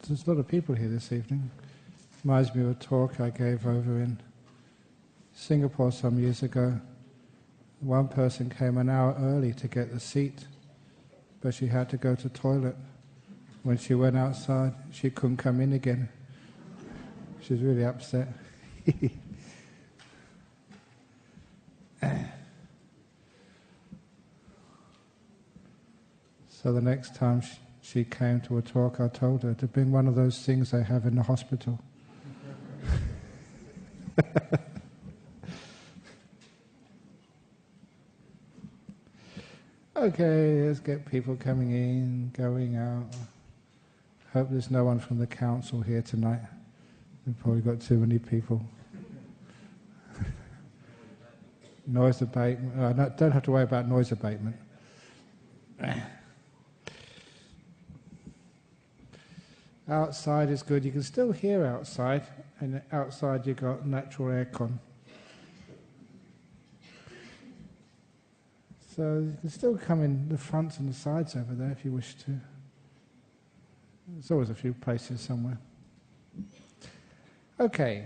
there's a lot of people here this evening. Reminds me of a talk I gave over in Singapore some years ago. One person came an hour early to get the seat, but she had to go to the toilet. When she went outside, she couldn't come in again. She was really upset. So the next time she came to a talk, I told her to bring one of those things they have in the hospital. Okay, let's get people coming in, going out. Hope there's no one from the council here tonight. We've probably got too many people. Noise abatement. No, don't have to worry about noise abatement. Outside is good. You can still hear outside, and outside you've got natural aircon. So you can still come in the fronts and the sides over there if you wish to. There's always a few places somewhere. Okay,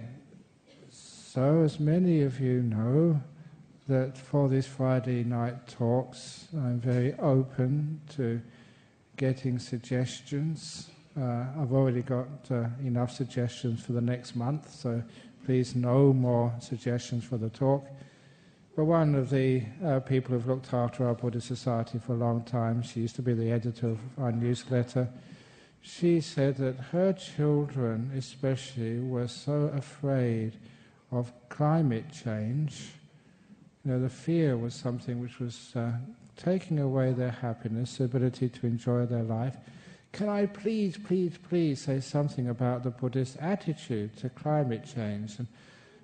so as many of you know, that for these Friday night talks, I'm very open to getting suggestions. I've already got enough suggestions for the next month, so please no more suggestions for the talk. But one of the people who've looked after our Buddhist Society for a long time, she used to be the editor of our newsletter, she said that her children especially were so afraid of climate change. You know, the fear was something which was taking away their happiness, the ability to enjoy their life. Can I please say something about the Buddhist attitude to climate change? And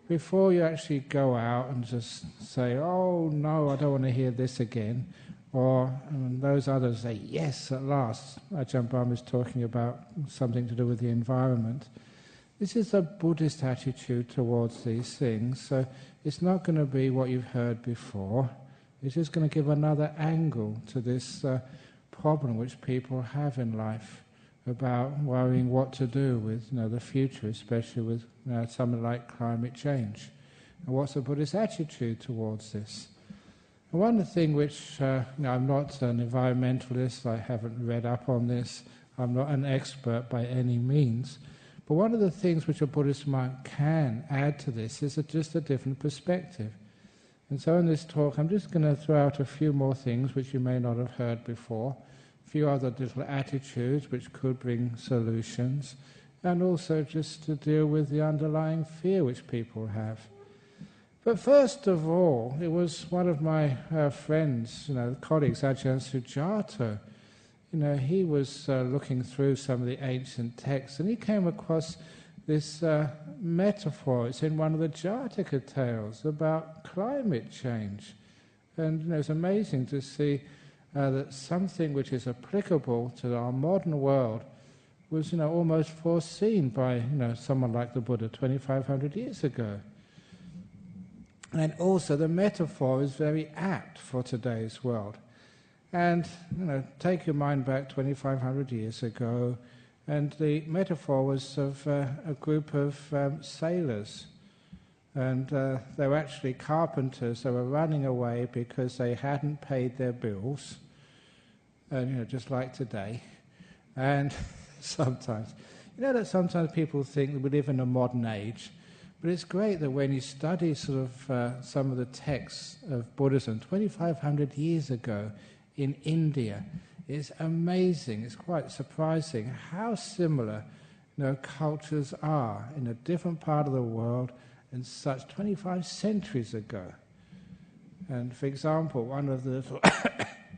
before you actually go out and just say, oh no, I don't want to hear this again, or those others say, yes, at last, Ajahn Brahmavamso is talking about something to do with the environment. This is a Buddhist attitude towards these things, so it's not going to be what you've heard before. It's just going to give another angle to this problem which people have in life about worrying what to do with the future, especially with something like climate change. And what's the Buddhist attitude towards this? And one thing which, I'm not an environmentalist, I haven't read up on this, I'm not an expert by any means, but one of the things which a Buddhist monk can add to this is just a different perspective. And so in this talk I'm just going to throw out a few more things which you may not have heard before, a few other little attitudes which could bring solutions, and also just to deal with the underlying fear which people have. But first of all, it was one of my friends, colleagues, Ajahn Sujato. He was looking through some of the ancient texts, and he came across this metaphor. It's in one of the Jataka tales about climate change. And it's amazing to see that something which is applicable to our modern world was almost foreseen by someone like the Buddha 2,500 years ago. And also the metaphor is very apt for today's world. And take your mind back 2,500 years ago, and the metaphor was of a group of sailors, and they were actually carpenters. They were running away because they hadn't paid their bills, and just like today. And sometimes sometimes people think that we live in a modern age, but it's great that when you study sort of some of the texts of Buddhism 2,500 years ago in India, it's amazing, it's quite surprising how similar cultures are in a different part of the world and such 25 centuries ago. And for example, one of the little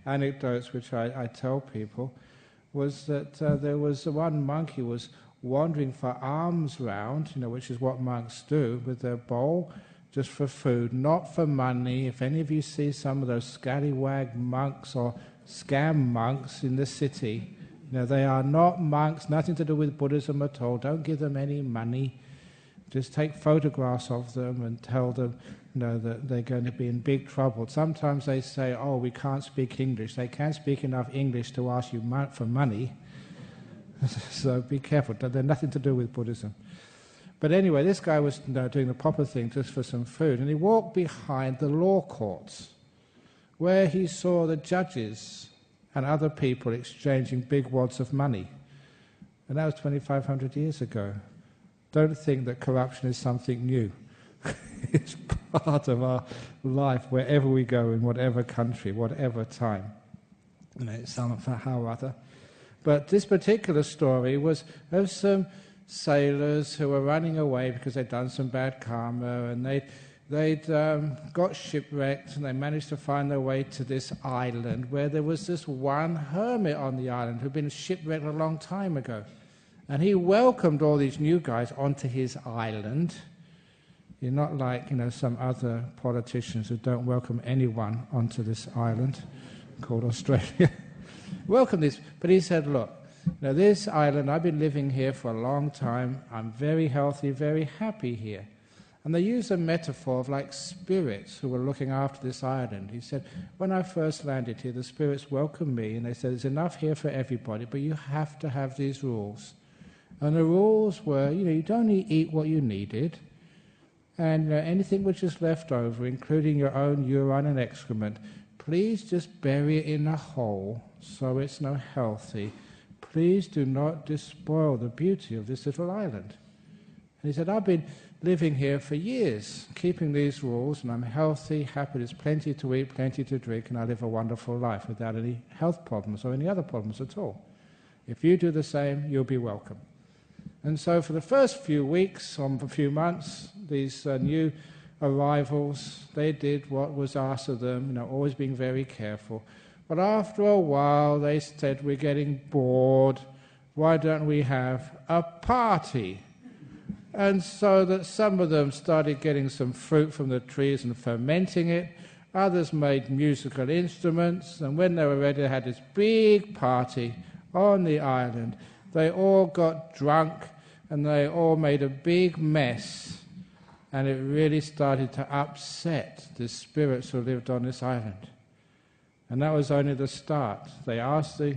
anecdotes which I tell people was that there was one monk who was wandering for alms round, which is what monks do, with their bowl just for food, not for money. If any of you see some of those scallywag monks or scam monks in the city, they are not monks, nothing to do with Buddhism at all. Don't give them any money. Just take photographs of them and tell them that they're going to be in big trouble. Sometimes they say, oh, we can't speak English. They can't speak enough English to ask you for money. So be careful. They're nothing to do with Buddhism. But anyway, this guy was doing the proper thing just for some food, and he walked behind the law courts, where he saw the judges and other people exchanging big wads of money. And that was 2,500 years ago. Don't think that corruption is something new. It's part of our life wherever we go, in whatever country, whatever time. Somehow or other. But this particular story was of some sailors who were running away because they'd done some bad karma, and they'd got shipwrecked, and they managed to find their way to this island where there was this one hermit on the island who'd been shipwrecked a long time ago. And he welcomed all these new guys onto his island. You're not like, some other politicians who don't welcome anyone onto this island called Australia. Welcome this. But he said, look, this island, I've been living here for a long time. I'm very healthy, very happy here. And they use a metaphor of like spirits who were looking after this island. He said, when I first landed here, the spirits welcomed me, and they said, there's enough here for everybody, but you have to have these rules. And the rules were, you don't eat what you needed, and anything which is left over, including your own urine and excrement, please just bury it in a hole so it's not healthy. Please do not despoil the beauty of this little island. And he said, I've been living here for years, keeping these rules, and I'm healthy, happy, there's plenty to eat, plenty to drink, and I live a wonderful life without any health problems or any other problems at all. If you do the same, you'll be welcome. And so for the first few weeks, or a few months, these new arrivals, they did what was asked of them, always being very careful. But after a while, they said, we're getting bored. Why don't we have a party? And so that some of them started getting some fruit from the trees and fermenting it. Others made musical instruments. And when they were ready, they had this big party on the island. They all got drunk, and they all made a big mess. And it really started to upset the spirits who lived on this island. And that was only the start. They asked the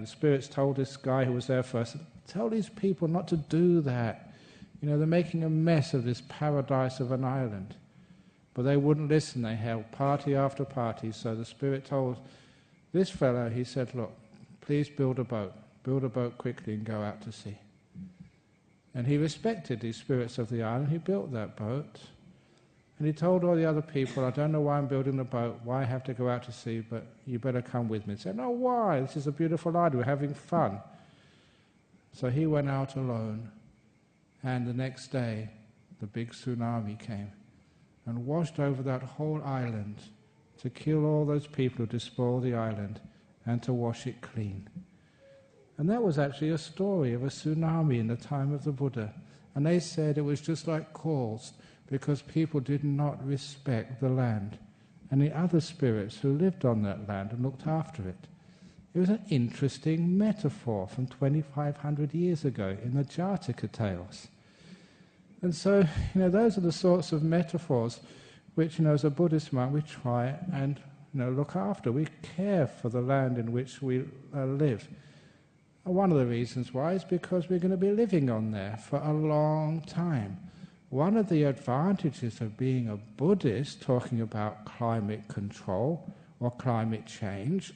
spirits told this guy who was there first, tell these people not to do that. They're making a mess of this paradise of an island. But they wouldn't listen. They held party after party. So the spirit told this fellow, he said, look, please build a boat. Build a boat quickly and go out to sea. And he respected these spirits of the island. He built that boat. And he told all the other people, I don't know why I'm building the boat, why I have to go out to sea, but you better come with me. He said, no, why? This is a beautiful island. We're having fun. So he went out alone. And the next day, the big tsunami came and washed over that whole island to kill all those people who despoiled the island and to wash it clean. And that was actually a story of a tsunami in the time of the Buddha. And they said it was just like caused because people did not respect the land and the other spirits who lived on that land and looked after it. It was an interesting metaphor from 2,500 years ago in the Jataka tales. And so, those are the sorts of metaphors which, as a Buddhist monk, we try and, look after. We care for the land in which we live. And one of the reasons why is because we're going to be living on there for a long time. One of the advantages of being a Buddhist, talking about climate control or climate change,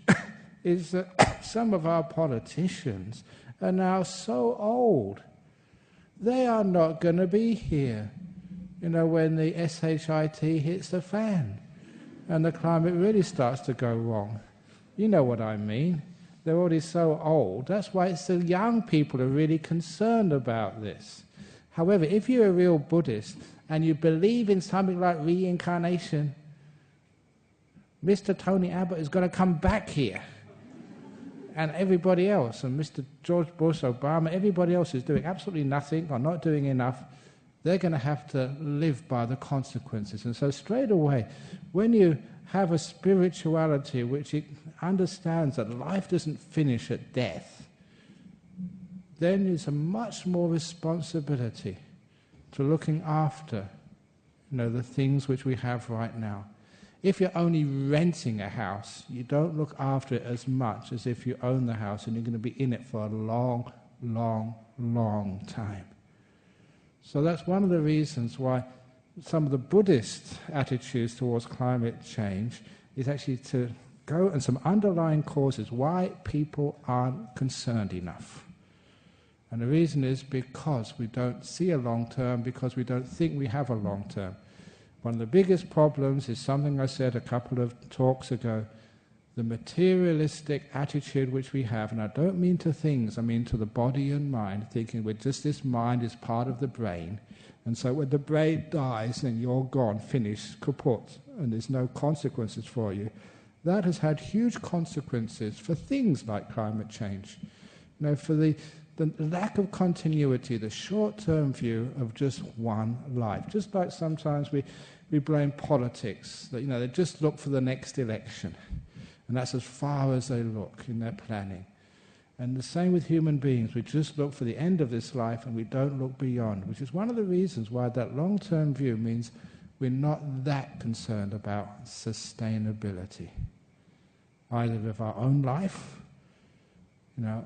is that some of our politicians are now so old, they are not going to be here, when the SHIT hits the fan and the climate really starts to go wrong. You know what I mean. They're already so old. That's why it's the young people who are really concerned about this. However, if you're a real Buddhist and you believe in something like reincarnation, Mr. Tony Abbott is going to come back here. And everybody else, and Mr. George Bush, Obama, everybody else is doing absolutely nothing or not doing enough. They're going to have to live by the consequences. And so straight away, when you have a spirituality which it understands that life doesn't finish at death, then there's a much more responsibility to looking after, the things which we have right now. If you're only renting a house, you don't look after it as much as if you own the house and you're going to be in it for a long, long, long time. So that's one of the reasons why some of the Buddhist attitudes towards climate change is actually to go and some underlying causes why people aren't concerned enough. And the reason is because we don't see a long term, because we don't think we have a long term. One of the biggest problems is something I said a couple of talks ago, the materialistic attitude which we have, and I don't mean to things, I mean to the body and mind, thinking we're just this mind is part of the brain, and so when the brain dies and you're gone, finished, kaput, and there's no consequences for you, that has had huge consequences for things like climate change. You know, for the lack of continuity, the short-term view of just one life. Just like sometimes we blame politics, that, you know, they just look for the next election. And that's as far as they look in their planning. And the same with human beings. We just look for the end of this life and we don't look beyond, which is one of the reasons why that long-term view means we're not that concerned about sustainability, either of our own life, you know,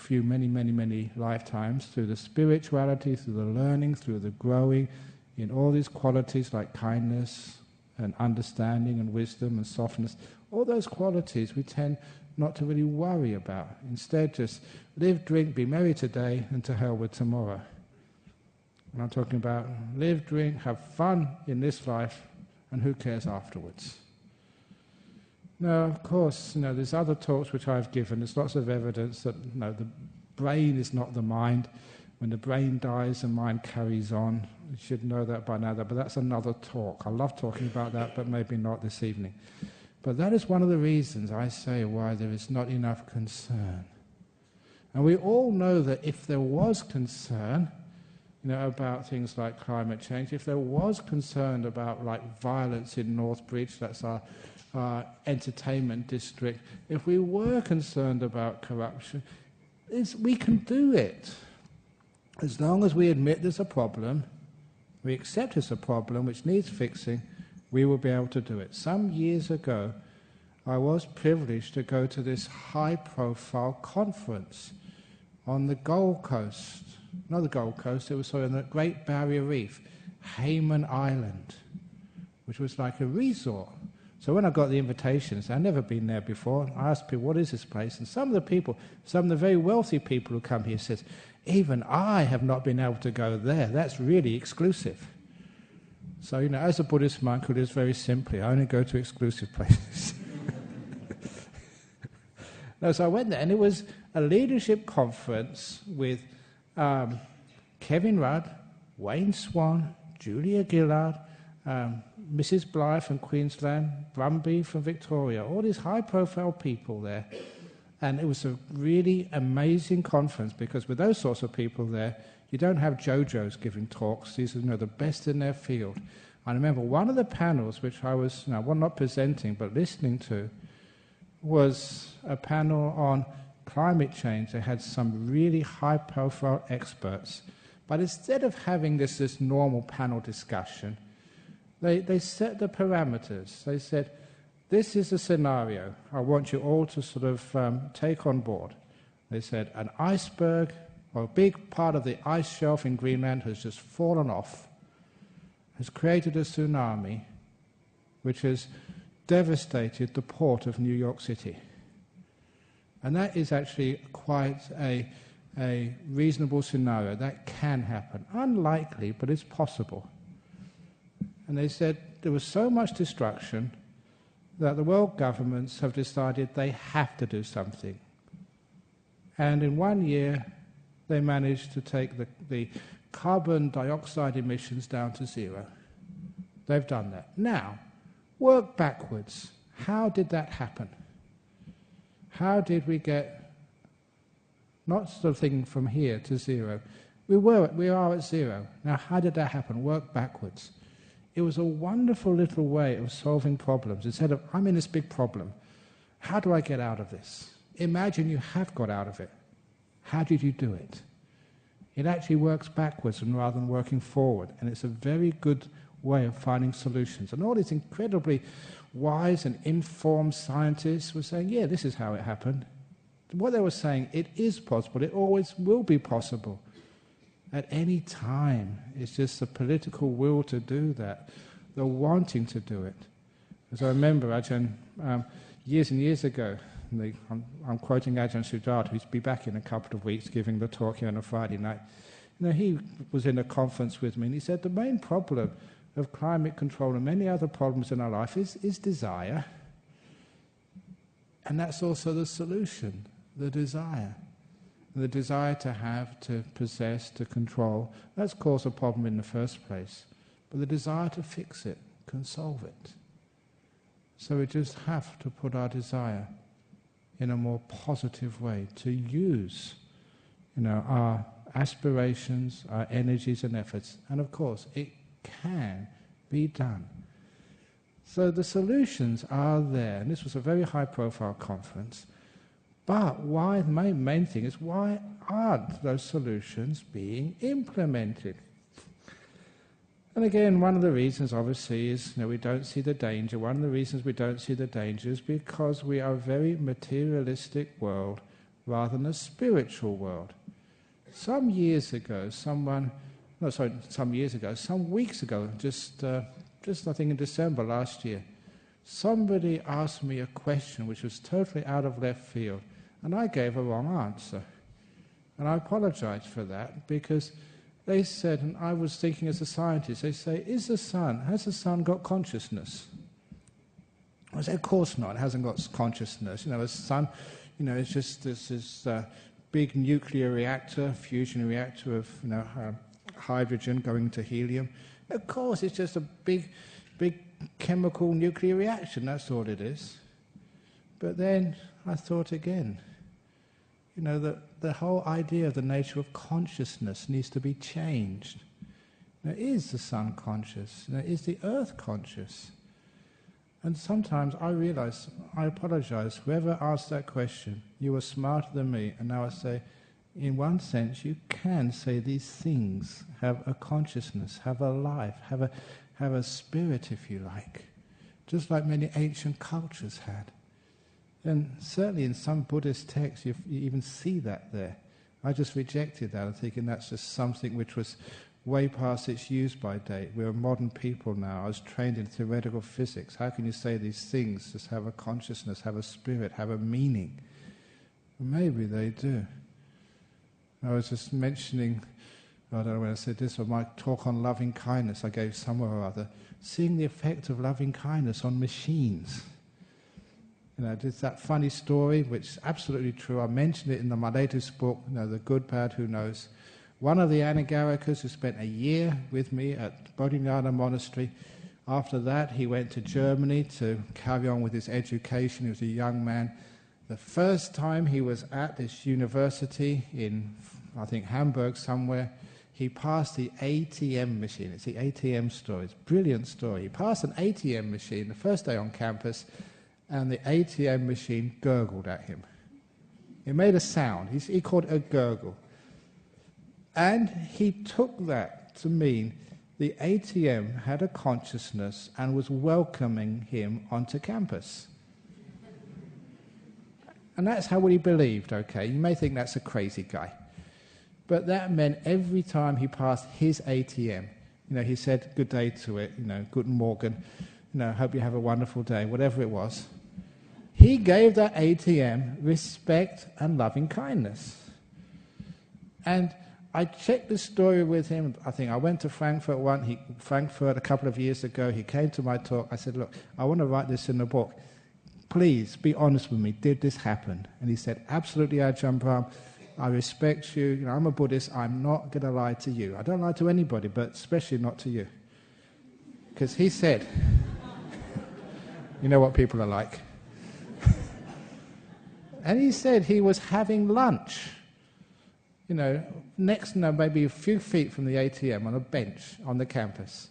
many lifetimes, through the spirituality, through the learning, through the growing, in all these qualities like kindness and understanding and wisdom and softness. All those qualities we tend not to really worry about. Instead, just live, drink, be merry today, and to hell with tomorrow. And I'm talking about live, drink, have fun in this life, and who cares afterwards? Now, of course, you know, there's other talks which I've given. There's lots of evidence that, you know, the brain is not the mind. When the brain dies, the mind carries on. You should know that by now, but that's another talk. I love talking about that, but maybe not this evening. But that is one of the reasons I say why there is not enough concern. And we all know that if there was concern, you know, about things like climate change, if there was concern about like violence in Northbridge, that's our entertainment district, if we were concerned about corruption, we can do it. As long as we admit there's a problem, we accept there's a problem which needs fixing, we will be able to do it. Some years ago, I was privileged to go to this high-profile conference on the Gold Coast. Not the Gold Coast, it was on the Great Barrier Reef, Hayman Island, which was like a resort. So when I got the invitations, I'd never been there before, I asked people, what is this place? And some of the very wealthy people who come here says, even I have not been able to go there. That's really exclusive. So, you know, as a Buddhist monk who lives very simply, I only go to exclusive places. No, so I went there, and it was a leadership conference with Kevin Rudd, Wayne Swan, Julia Gillard, Mrs. Blythe from Queensland, Brumby from Victoria, all these high-profile people there. And it was a really amazing conference, because with those sorts of people there, you don't have JoJo's giving talks. These are, you know, the best in their field. I remember one of the panels, which I was, you know, well, not presenting, but listening to, was a panel on climate change. They had some really high-profile experts. But instead of having this normal panel discussion, they set the parameters. They said, this is a scenario I want you all to sort of take on board. They said, an iceberg, or a big part of the ice shelf in Greenland has just fallen off, has created a tsunami which has devastated the port of New York City. And that is actually quite a reasonable scenario. That can happen. Unlikely, but it's possible. And they said there was so much destruction that the world governments have decided they have to do something. And in 1 year, they managed to take the carbon dioxide emissions down to zero. They've done that. Now, work backwards. How did that happen? How did we get, not sort of thinking from here to zero, we are at zero. Now, how did that happen? Work backwards. It was a wonderful little way of solving problems. Instead of, I'm in this big problem, how do I get out of this? Imagine you have got out of it. How did you do it? It actually works backwards rather than working forward, and it's a very good way of finding solutions. And all these incredibly wise and informed scientists were saying, yeah, this is how it happened. What they were saying, it is possible, it always will be possible. At any time. It's just the political will to do that, the wanting to do it. As I remember, Ajahn, years and years ago, I'm quoting Ajahn Sudarta, who's be back in a couple of weeks giving the talk here on a Friday night. He was in a conference with me and he said the main problem of climate control and many other problems in our life is desire. And that's also the solution, the desire. The desire to have, to possess, to control, that's caused a problem in the first place. But the desire to fix it can solve it. So we just have to put our desire in a more positive way, to use our aspirations, our energies and efforts. And of course, it can be done. So the solutions are there. And this was a very high-profile conference. But why? The main thing is, why aren't those solutions being implemented? And again, one of the reasons, obviously, is we don't see the danger. One of the reasons we don't see the danger is because we are a very materialistic world rather than a spiritual world. Some weeks ago, just I think in December last year, somebody asked me a question which was totally out of left field. And I gave a wrong answer. And I apologized for that because they said, and I was thinking as a scientist, they say, has the sun got consciousness? I said, of course not, it hasn't got consciousness. The sun, it's just this big nuclear reactor, fusion reactor of hydrogen going to helium. Of course, it's just a big chemical nuclear reaction, that's all it is. But then I thought again, that the whole idea of the nature of consciousness needs to be changed. Is the sun conscious? Is the earth conscious? And sometimes I realize, I apologize, whoever asked that question, you were smarter than me, and now I say, in one sense, you can say these things have a consciousness, have a life, have a spirit, if you like, just like many ancient cultures had. And certainly in some Buddhist texts you even see that there. I just rejected that, I'm thinking that's just something which was way past its use-by date. We're modern people now. I was trained in theoretical physics. How can you say these things just have a consciousness, have a spirit, have a meaning? Well, maybe they do. I was just mentioning, I don't know when I said this, or my talk on loving kindness I gave somewhere or other, seeing the effect of loving kindness on machines. There's that funny story, which is absolutely true. I mentioned it in my latest book, The Good, Bad, Who Knows. One of the Anagarikas who spent a year with me at Bodhinyana Monastery, after that he went to Germany to carry on with his education. He was a young man. The first time he was at this university in, I think, Hamburg somewhere, he passed the ATM machine. It's the ATM story. It's a brilliant story. He passed an ATM machine the first day on campus, and the ATM machine gurgled at him. It made a sound. He called it a gurgle. And he took that to mean the ATM had a consciousness and was welcoming him onto campus. And that's how he believed, okay? You may think that's a crazy guy. But that meant every time he passed his ATM, he said good day to it, Guten Morgen, hope you have a wonderful day, whatever it was. He gave that ATM respect and loving kindness. And I checked the story with him. I think I went to Frankfurt a couple of years ago. He came to my talk. I said, look, I want to write this in the book. Please be honest with me. Did this happen? And he said, absolutely, Ajahn Brahm. I respect you. I'm a Buddhist. I'm not going to lie to you. I don't lie to anybody, but especially not to you. Because he said, you know what people are like. And he said he was having lunch, maybe a few feet from the ATM on a bench on the campus.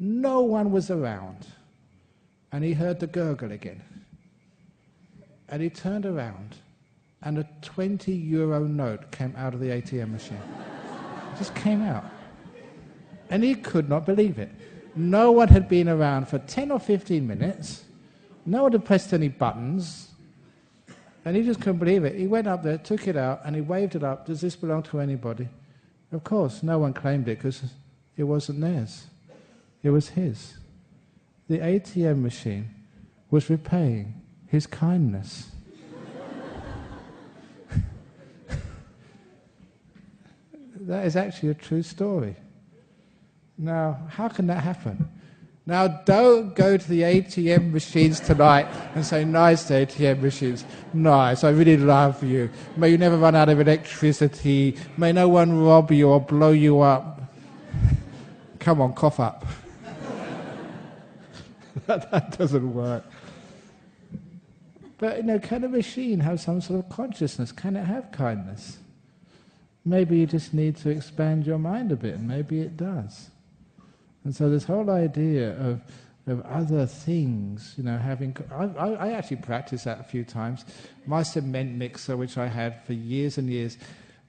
No one was around. And he heard the gurgle again. And he turned around, and a 20-euro note came out of the ATM machine. It just came out. And he could not believe it. No one had been around for 10 or 15 minutes. No one had pressed any buttons. And he just couldn't believe it. He went up there, took it out, and he waved it up. Does this belong to anybody? Of course, no one claimed it because it wasn't theirs. It was his. The ATM machine was repaying his kindness. That is actually a true story. Now, how can that happen? Now, don't go to the ATM machines tonight and say, nice ATM machines, nice, I really love you. May you never run out of electricity. May no one rob you or blow you up. Come on, cough up. That doesn't work. But, can a machine have some sort of consciousness? Can it have kindness? Maybe you just need to expand your mind a bit, and maybe it does. And so this whole idea of other things, having... I actually practiced that a few times. My cement mixer, which I had for years and years,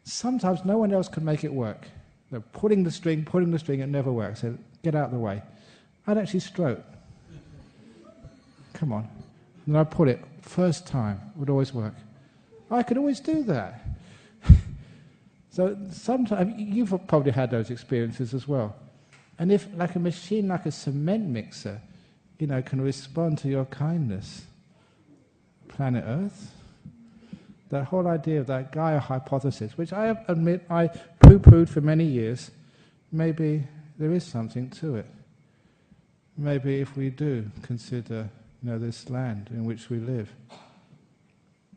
sometimes no one else could make it work. They're pulling the string, it never works. So get out of the way. I'd actually stroke. Come on. And I'd pull it. First time, would always work. I could always do that. So sometimes, you've probably had those experiences as well. And if, like a machine, like a cement mixer, can respond to your kindness, planet Earth, that whole idea of that Gaia hypothesis, which I admit I poo-pooed for many years, maybe there is something to it. Maybe if we do consider, this land in which we live,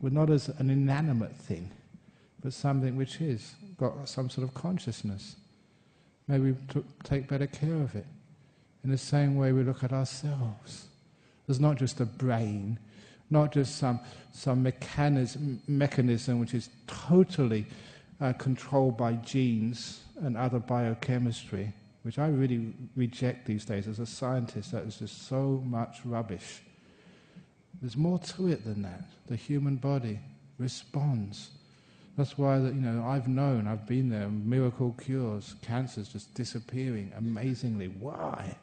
we're not as an inanimate thing, but something which is got some sort of consciousness. Maybe we take better care of it. In the same way we look at ourselves. There's not just a brain, not just some mechanism which is totally controlled by genes and other biochemistry, which I really reject these days as a scientist. That is just so much rubbish. There's more to it than that. The human body responds. That's why I've been there, miracle cures, cancer's just disappearing amazingly. Why?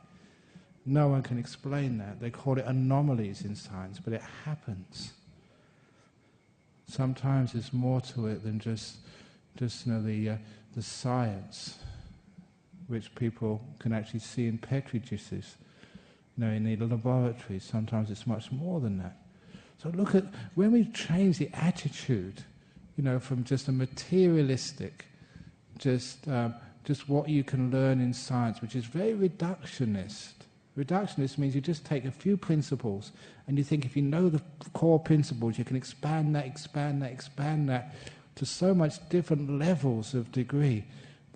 No one can explain that. They call it anomalies in science, but it happens. Sometimes there's more to it than just the science, which people can actually see in petri dishes, in the laboratories. Sometimes it's much more than that. So look at, when we change the attitude, from just a materialistic, just what you can learn in science, which is very reductionist. Reductionist means you just take a few principles, and you think if you know the core principles, you can expand that to so much different levels of degree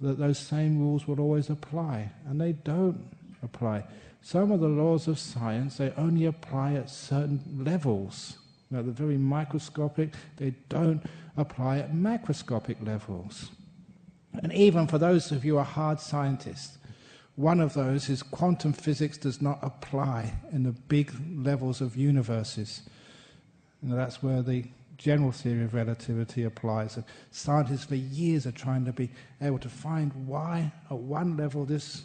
that those same rules will always apply, and they don't apply. Some of the laws of science, they only apply at certain levels. They're very microscopic, they don't apply at macroscopic levels. And even for those of you who are hard scientists, one of those is quantum physics does not apply in the big levels of universes. That's where the general theory of relativity applies. And scientists for years are trying to be able to find why at one level this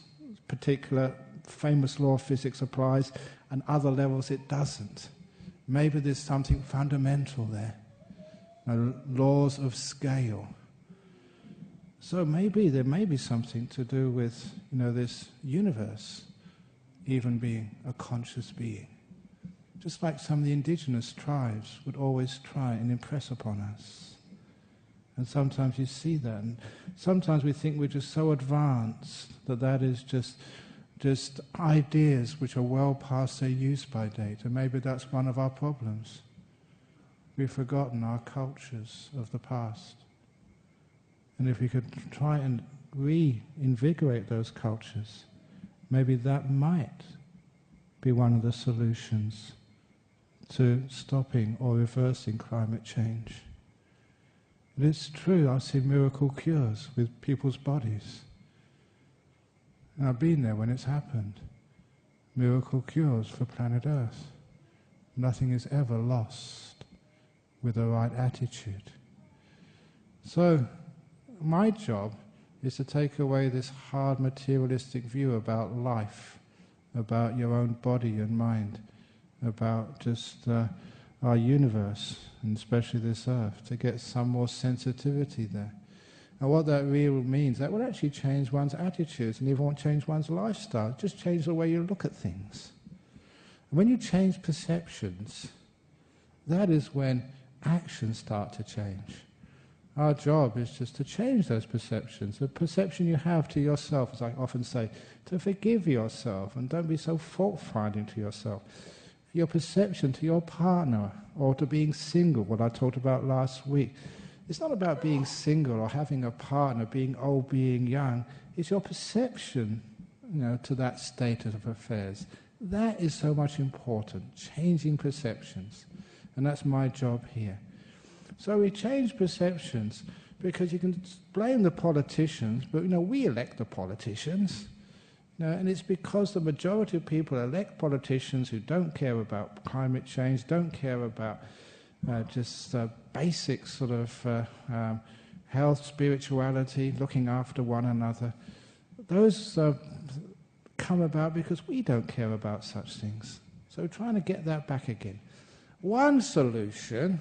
particular famous law of physics applies and other levels it doesn't. Maybe there's something fundamental there. Laws of scale. So maybe there may be something to do with, this universe even being a conscious being. Just like some of the indigenous tribes would always try and impress upon us. And sometimes you see that. And sometimes we think we're just so advanced that is just ideas which are well past their use-by date. And maybe that's one of our problems. We've forgotten our cultures of the past. And if we could try and reinvigorate those cultures, maybe that might be one of the solutions to stopping or reversing climate change. And it's true, I've seen miracle cures with people's bodies. And I've been there when it's happened. Miracle cures for planet Earth. Nothing is ever lost with the right attitude. So, my job is to take away this hard materialistic view about life, about your own body and mind, about just our universe, and especially this earth, to get some more sensitivity there. And what that really means, that will actually change one's attitudes, and it won't change one's lifestyle, just change the way you look at things. And when you change perceptions, that is when actions start to change. Our job is just to change those perceptions. The perception you have to yourself, as I often say, to forgive yourself and don't be so fault-finding to yourself. Your perception to your partner or to being single, what I talked about last week. It's not about being single or having a partner, being old, being young. It's your perception, to that state of affairs. That is so much important, changing perceptions. And that's my job here. So we change perceptions because you can blame the politicians, but we elect the politicians. And it's because the majority of people elect politicians who don't care about climate change, don't care about just basic sort of health, spirituality, looking after one another. Those come about because we don't care about such things. So we're trying to get that back again. One solution,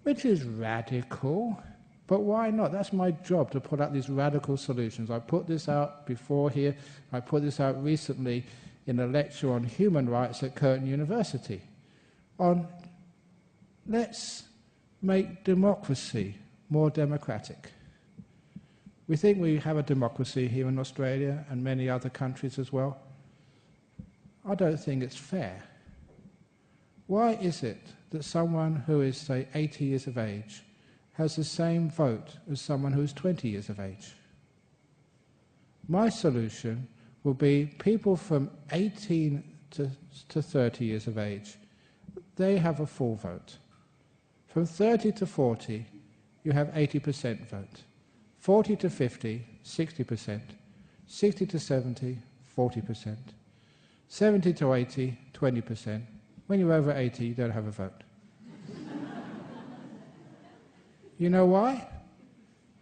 which is radical, but why not? That's my job, to put out these radical solutions. I put this out before here. I put this out recently in a lecture on human rights at Curtin University. On let's make democracy more democratic. We think we have a democracy here in Australia and many other countries as well. I don't think it's fair. Why is it that someone who is, say, 80 years of age has the same vote as someone who is 20 years of age? My solution will be people from 18 to 30 years of age, they have a full vote. From 30 to 40, you have 80% vote. 40 to 50, 60%. 60 to 70, 40%. 70 to 80, 20%. When you're over 80, you don't have a vote. You know why?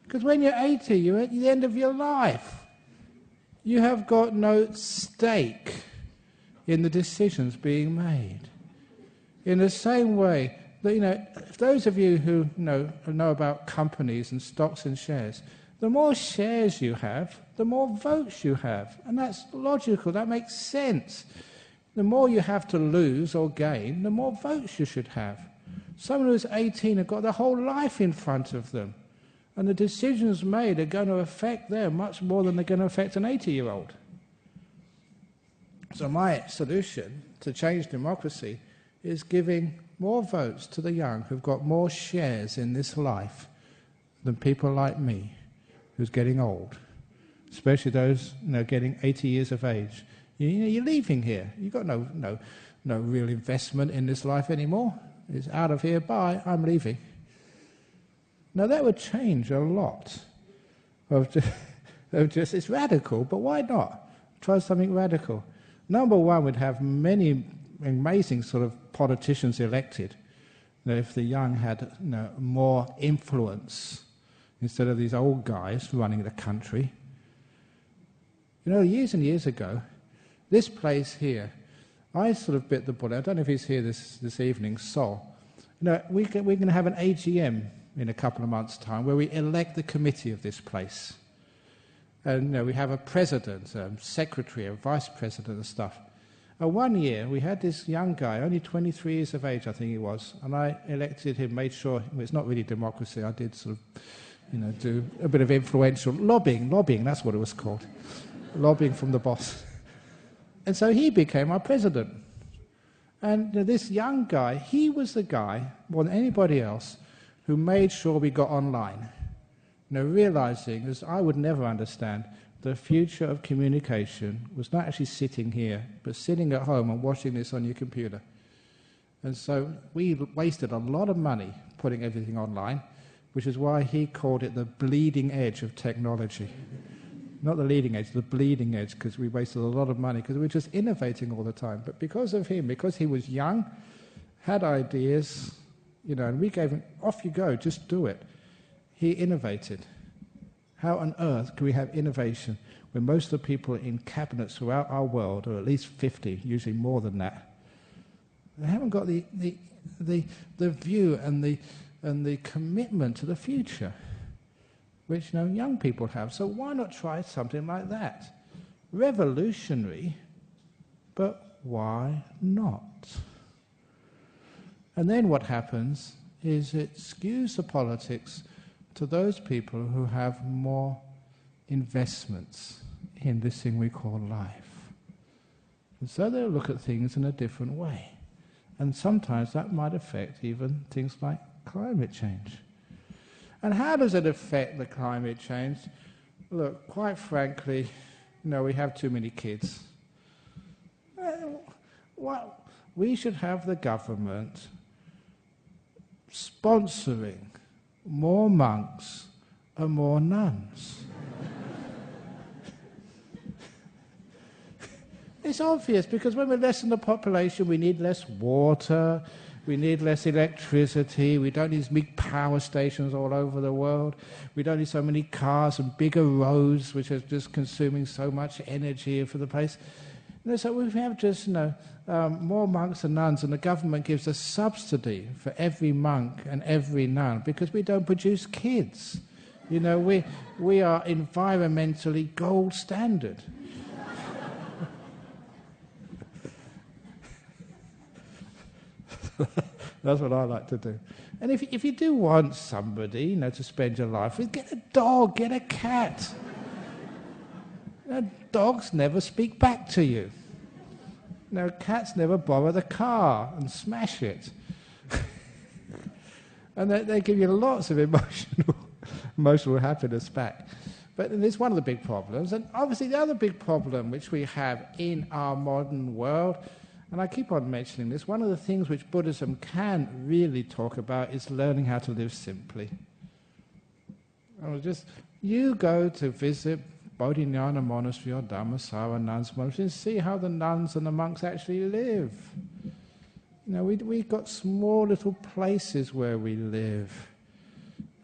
Because when you're 80, you're at the end of your life. You have got no stake in the decisions being made. In the same way that, if those of you who know about companies and stocks and shares, the more shares you have, the more votes you have. And that's logical, that makes sense. The more you have to lose or gain, the more votes you should have. Someone who's 18 have got their whole life in front of them. And the decisions made are going to affect them much more than they're going to affect an 80-year-old. So my solution to change democracy is giving more votes to the young who've got more shares in this life than people like me, who's getting old, especially those getting 80 years of age. You're leaving here. You've got no real investment in this life anymore. It's out of here, bye, I'm leaving. Now that would change a lot of just it's radical, but why not? Try something radical. Number one, we'd have many amazing sort of politicians elected. If the young had more influence instead of these old guys running the country. Years and years ago, this place here, I sort of bit the bullet. I don't know if he's here this evening, Sol. We're going to have an AGM in a couple of months' time where we elect the committee of this place. And we have a president, a secretary, a vice president and stuff. One year we had this young guy, only 23 years of age I think he was, and I elected him, made sure, it's not really democracy, I did sort of, do a bit of influential lobbying, that's what it was called. Lobbying from the boss. And so he became our president. And this young guy, he was the guy, more than anybody else, who made sure we got online. Realizing, as I would never understand, the future of communication was not actually sitting here, but sitting at home and watching this on your computer. And so we wasted a lot of money putting everything online, which is why he called it the bleeding edge of technology. Not the leading edge, the bleeding edge, because we wasted a lot of money, because we were just innovating all the time. But because of him, because he was young, had ideas, and we gave him, off you go, just do it. He innovated. How on earth can we have innovation when most of the people in cabinets throughout our world are at least 50, usually more than that? They haven't got the view and the commitment to the future, which young people have. So why not try something like that? Revolutionary, but why not? And then what happens is it skews the politics to those people who have more investments in this thing we call life. And so they'll look at things in a different way. And sometimes that might affect even things like climate change. And how does it affect the climate change? Look, quite frankly, we have too many kids. We should have the government sponsoring more monks and more nuns. It's obvious, because when we lessen the population, we need less water, we need less electricity, we don't need these big power stations all over the world, we don't need so many cars and bigger roads which are just consuming so much energy for the place. So we have just more monks and nuns, and the government gives a subsidy for every monk and every nun because we don't produce kids. We are environmentally gold standard. That's what I like to do. And if you do want somebody, to spend your life with, get a dog, get a cat. Dogs never speak back to you. Cats never borrow the car and smash it. And they give you lots of emotional happiness back. But it's one of the big problems. And obviously the other big problem which we have in our modern world, and I keep on mentioning this, one of the things which Buddhism can really talk about is learning how to live simply. You go to visit Bodhinyana Monastery or Dhammasara Nuns Monastery and see how the nuns and the monks actually live. We've got small little places where we live.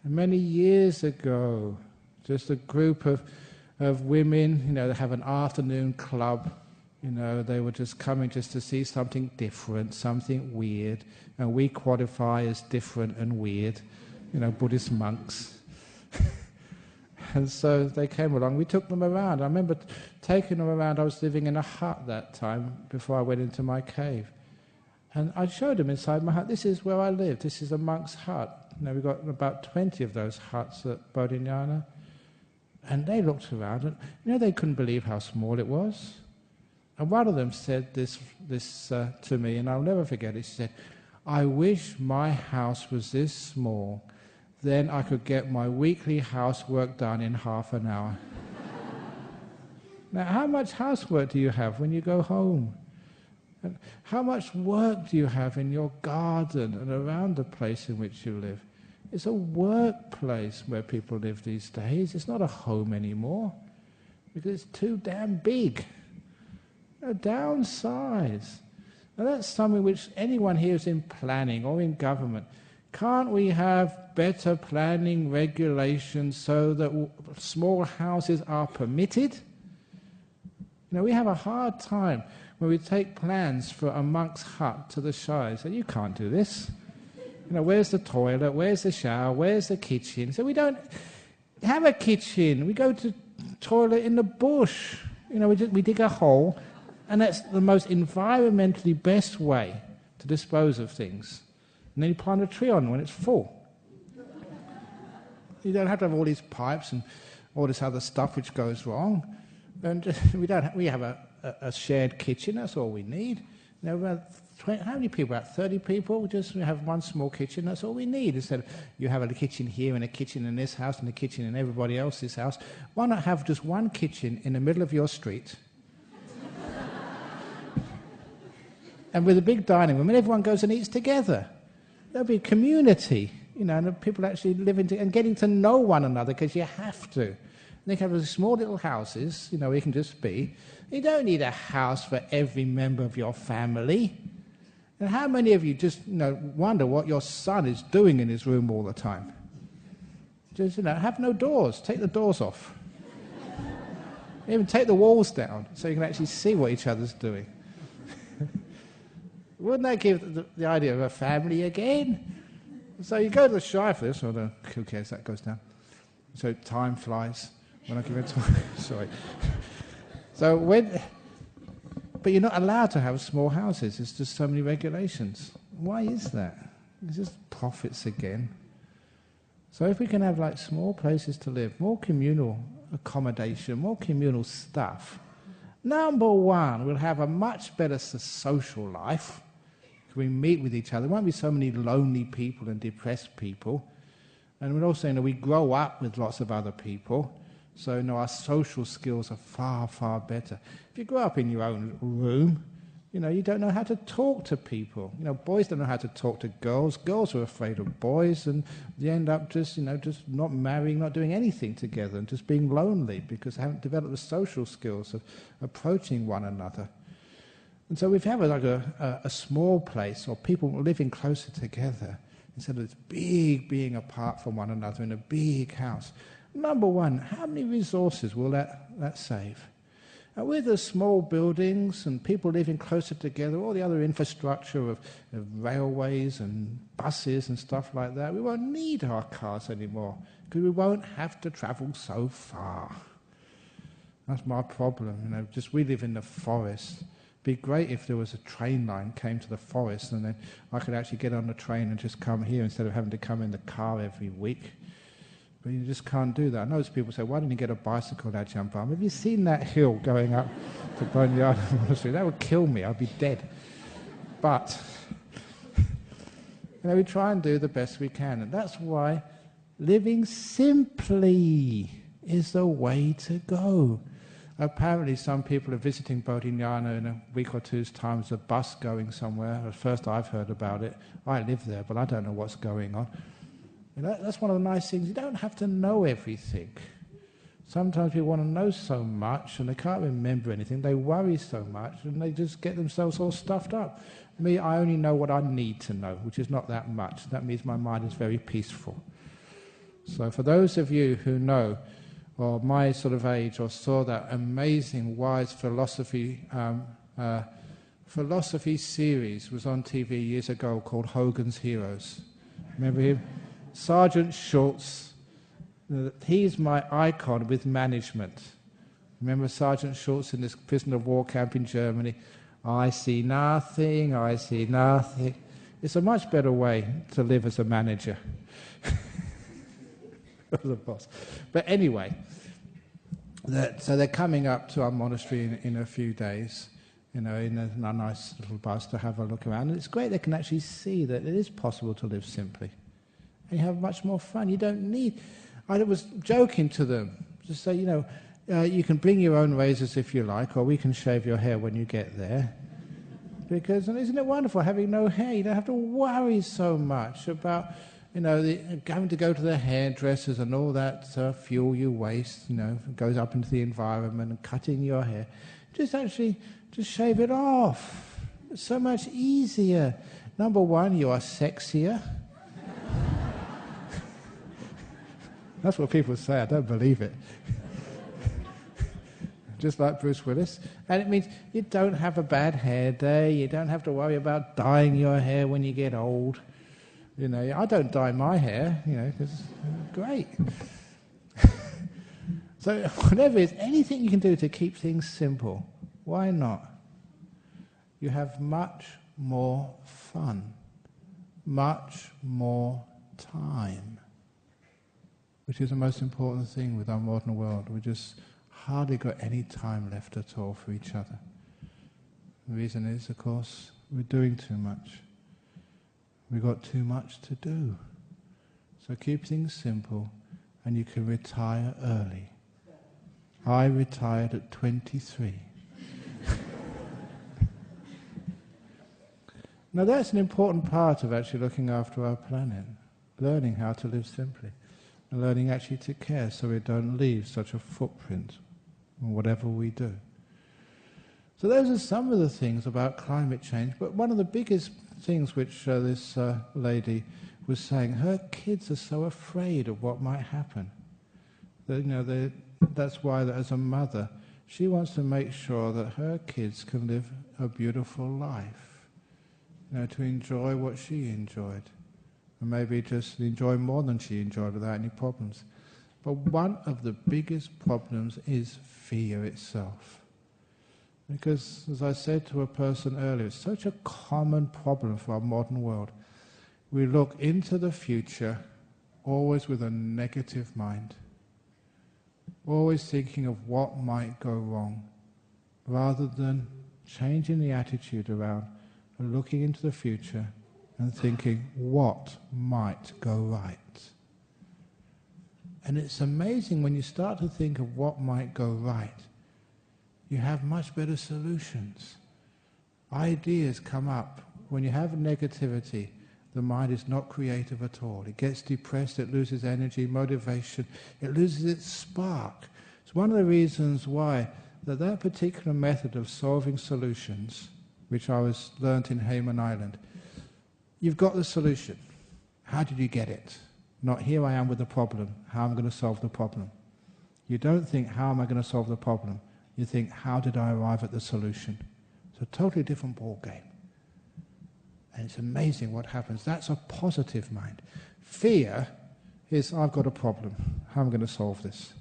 And many years ago, just a group of women, they have an afternoon club. They were just coming just to see something different, something weird, and we qualify as different and weird, Buddhist monks. And so they came along, we took them around. I remember taking them around. I was living in a hut that time before I went into my cave. And I showed them inside my hut, this is where I live, this is a monk's hut. We've got about 20 of those huts at Bodhinyana. And they looked around and they couldn't believe how small it was. And one of them said this to me, and I'll never forget it. She said, "I wish my house was this small. Then I could get my weekly housework done in half an hour." Now, how much housework do you have when you go home? And how much work do you have in your garden and around the place in which you live? It's a workplace where people live these days. It's not a home anymore because it's too damn big. Downsize. Now that's something which anyone here is in planning or in government. Can't we have better planning regulations so that small houses are permitted? We have a hard time when we take plans for a monk's hut to the shire. So you can't do this. Where's the toilet? Where's the shower? Where's the kitchen? So we don't have a kitchen. We go to toilet in the bush. We dig a hole. And that's the most environmentally best way to dispose of things. And then you plant a tree on when it's full. You don't have to have all these pipes and all this other stuff which goes wrong. And we have a shared kitchen, that's all we need. How many people? About 30 people? We have one small kitchen, that's all we need. Instead of you have a kitchen here and a kitchen in this house and a kitchen in everybody else's house, why not have just one kitchen in the middle of your street? And with a big dining room, and everyone goes and eats together. There'll be a community, and people actually living and getting to know one another because you have to. And they can have these small little houses, where you can just be. You don't need a house for every member of your family. And how many of you just, wonder what your son is doing in his room all the time? Just, have no doors. Take the doors off. Even take the walls down so you can actually see what each other's doing. Wouldn't that give the idea of a family again? So you go to the shy for this, or who cares, that goes down. So time flies when I give it time. Sorry. But you're not allowed to have small houses. There's just so many regulations. Why is that? It's just profits again. So if we can have like small places to live, more communal accommodation, more communal stuff, number one, we'll have a much better social life. We meet with each other. There won't be so many lonely people and depressed people. And we'll also, we grow up with lots of other people. So, our social skills are far, far better. If you grow up in your own little room, you don't know how to talk to people. Boys don't know how to talk to girls. Girls are afraid of boys, and they end up just not marrying, not doing anything together, and just being lonely because they haven't developed the social skills of approaching one another. And so we have a small place, or people living closer together, instead of this big being apart from one another in a big house. Number one, how many resources will that save? With the small buildings and people living closer together, all the other infrastructure of railways and buses and stuff like that, we won't need our cars anymore because we won't have to travel so far. That's my problem. We live in the forest. It'd be great if there was a train line came to the forest and then I could actually get on the train and just come here instead of having to come in the car every week. But you just can't do that. I know people say, why didn't you get a bicycle, Ajahn Brahma? Have you seen that hill going up to Boneyard Monastery? That would kill me. I'd be dead. But we try and do the best we can. And that's why living simply is the way to go. Apparently some people are visiting Bodhinyana in a week or two's time. There's a bus going somewhere. At first I've heard about it. I live there, but I don't know what's going on. That's one of the nice things. You don't have to know everything. Sometimes people want to know so much and they can't remember anything. They worry so much and they just get themselves all stuffed up. Me, I only know what I need to know, which is not that much. That means my mind is very peaceful. So for those of you who know, or my sort of age, or saw that amazing wise philosophy series was on TV years ago called Hogan's Heroes. Remember him? Sergeant Schultz, he's my icon with management. Remember Sergeant Schultz in this prisoner of war camp in Germany? I see nothing, I see nothing. It's a much better way to live as a manager. As a boss. But anyway, so they're coming up to our monastery in a few days, in a nice little bus to have a look around. And it's great they can actually see that it is possible to live simply. And you have much more fun. You don't need... I was joking to them, just say, you can bring your own razors if you like, or we can shave your hair when you get there. Because, and isn't it wonderful having no hair? You don't have to worry so much about, having to go to the hairdressers and all that fuel you waste, goes up into the environment and cutting your hair. Just shave it off. It's so much easier. Number one, you are sexier. That's what people say. I don't believe it. Just like Bruce Willis. And it means you don't have a bad hair day. You don't have to worry about dyeing your hair when you get old. I don't dye my hair, because it's great. So whatever it is, anything you can do to keep things simple, why not? You have much more fun, much more time, which is the most important thing with our modern world. We just hardly got any time left at all for each other. The reason is, of course, we're doing too much. We've got too much to do. So keep things simple and you can retire early. I retired at 23. Now that's an important part of actually looking after our planet, learning how to live simply and learning actually to care so we don't leave such a footprint on whatever we do. So those are some of the things about climate change, but one of the biggest things which this lady was saying, her kids are so afraid of what might happen. That's why, as a mother, she wants to make sure that her kids can live a beautiful life. to enjoy what she enjoyed. And maybe just enjoy more than she enjoyed without any problems. But one of the biggest problems is fear itself. Because, as I said to a person earlier, it's such a common problem for our modern world. We look into the future always with a negative mind, always thinking of what might go wrong, rather than changing the attitude around and looking into the future and thinking what might go right. And it's amazing when you start to think of what might go right, you have much better solutions. Ideas come up. When you have negativity, the mind is not creative at all. It gets depressed, it loses energy, motivation, it loses its spark. It's one of the reasons why that particular method of solving solutions, which I was learnt in Hayman Island, you've got the solution. How did you get it? Not here I am with the problem, how am I going to solve the problem? You don't think, how am I going to solve the problem? You think, how did I arrive at the solution? It's a totally different ball game. And it's amazing what happens. That's a positive mind. Fear is, I've got a problem. How am I going to solve this?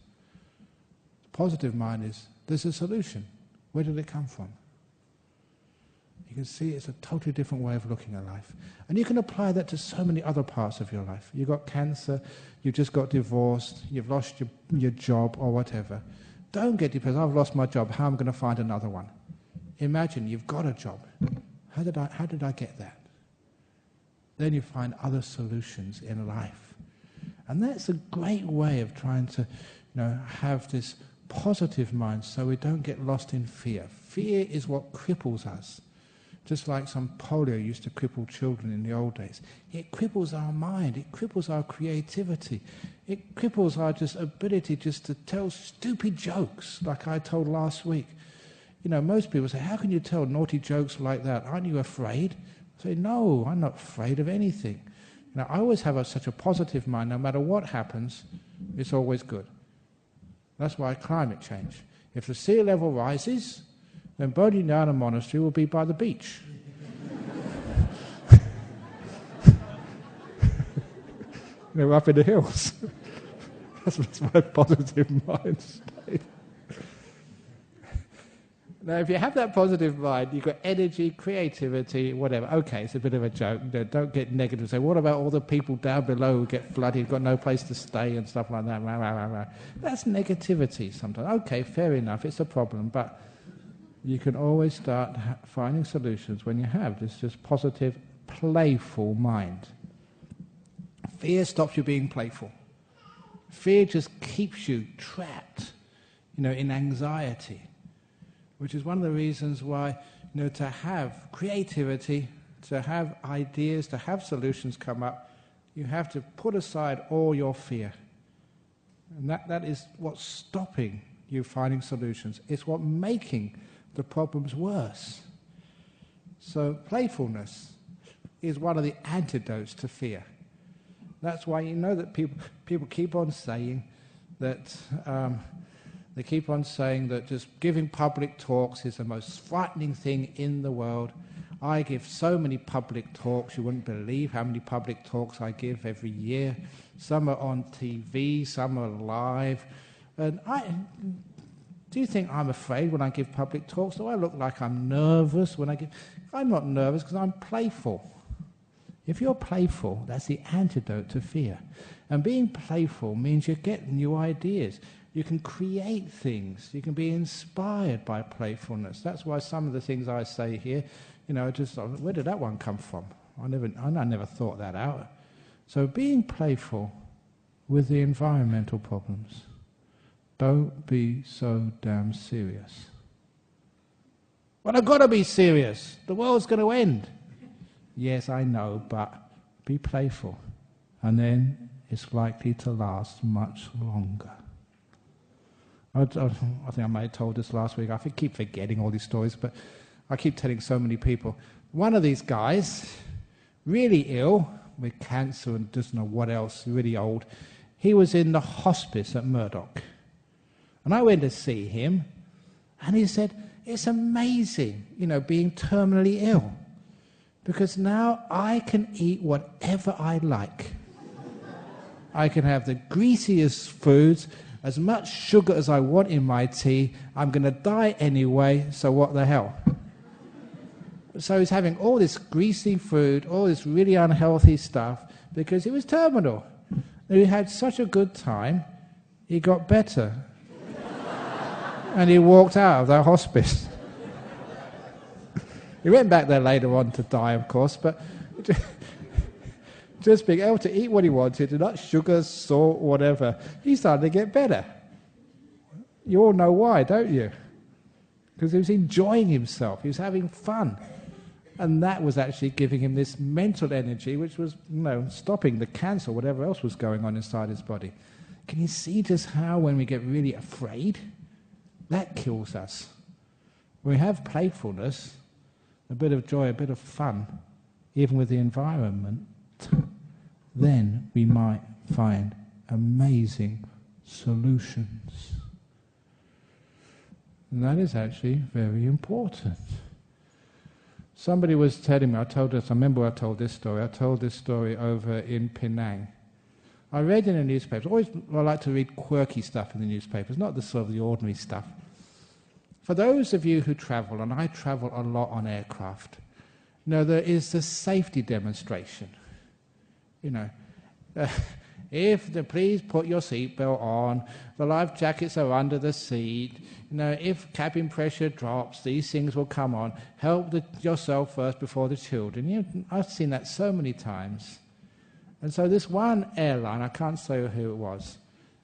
The positive mind is, there's a solution. Where did it come from? You can see it's a totally different way of looking at life. And you can apply that to so many other parts of your life. You've got cancer, you've just got divorced, you've lost your job or whatever. Don't get depressed. I've lost my job. How am I going to find another one? Imagine you've got a job. How did I get that? Then you find other solutions in life. And that's a great way of trying to have this positive mind so we don't get lost in fear. Fear is what cripples us. Just like some polio used to cripple children in the old days. It cripples our mind, it cripples our creativity, it cripples our ability just to tell stupid jokes, like I told last week. Most people say, how can you tell naughty jokes like that? Aren't you afraid? I say, no, I'm not afraid of anything. I always have such a positive mind, no matter what happens, it's always good. That's why climate change. If the sea level rises, then Bodhinyana Monastery will be by the beach. Up in the hills. That's my positive mind state. Now, if you have that positive mind, you've got energy, creativity, whatever. Okay, it's a bit of a joke. Don't get negative. Say, what about all the people down below who get flooded, got no place to stay and stuff like that? That's negativity sometimes. Okay, fair enough, it's a problem, but you can always start finding solutions when you have this just positive, playful mind. Fear stops you being playful. Fear just keeps you trapped, in anxiety, which is one of the reasons why, to have creativity, to have ideas, to have solutions come up, you have to put aside all your fear. And that is what's stopping you finding solutions. It's what's making the problem's worse. So playfulness is one of the antidotes to fear. That's why that people keep on saying that they keep on saying that just giving public talks is the most frightening thing in the world. I give so many public talks, you wouldn't believe how many public talks I give every year. Some are on TV, some are live. And do you think I'm afraid when I give public talks? Do I look like I'm nervous when I give? I'm not nervous because I'm playful. If you're playful, that's the antidote to fear. And being playful means you get new ideas. You can create things. You can be inspired by playfulness. That's why some of the things I say here, just where did that one come from? I never thought that out. So being playful with the environmental problems. Don't be so damn serious. Well, I've got to be serious. The world's going to end. Yes, I know, but be playful. And then it's likely to last much longer. I think I may have told this last week. I keep forgetting all these stories, but I keep telling so many people. One of these guys, really ill, with cancer and doesn't know what else, really old, he was in the hospice at Murdoch. And I went to see him, and he said, it's amazing, being terminally ill. Because now I can eat whatever I like. I can have the greasiest foods, as much sugar as I want in my tea. I'm going to die anyway, so what the hell? So he's having all this greasy food, all this really unhealthy stuff, because he was terminal. And he had such a good time, he got better. And he walked out of that hospice. He went back there later on to die, of course, but just being able to eat what he wanted, not sugar, salt, whatever, he started to get better. You all know why, don't you? Because he was enjoying himself, he was having fun. And that was actually giving him this mental energy, which was, stopping the cancer, whatever else was going on inside his body. Can you see just how when we get really afraid, that kills us? When we have playfulness, a bit of joy, a bit of fun, even with the environment, then we might find amazing solutions. And that is actually very important. Somebody was telling me, I remember I told this story over in Penang. I read in the newspapers, I like to read quirky stuff in the newspapers, not the sort of the ordinary stuff. For those of you who travel, and I travel a lot on aircraft, there is the safety demonstration. Please put your seatbelt on, the life jackets are under the seat, if cabin pressure drops, these things will come on, help yourself first before the children. I've seen that so many times. And so this one airline, I can't say who it was,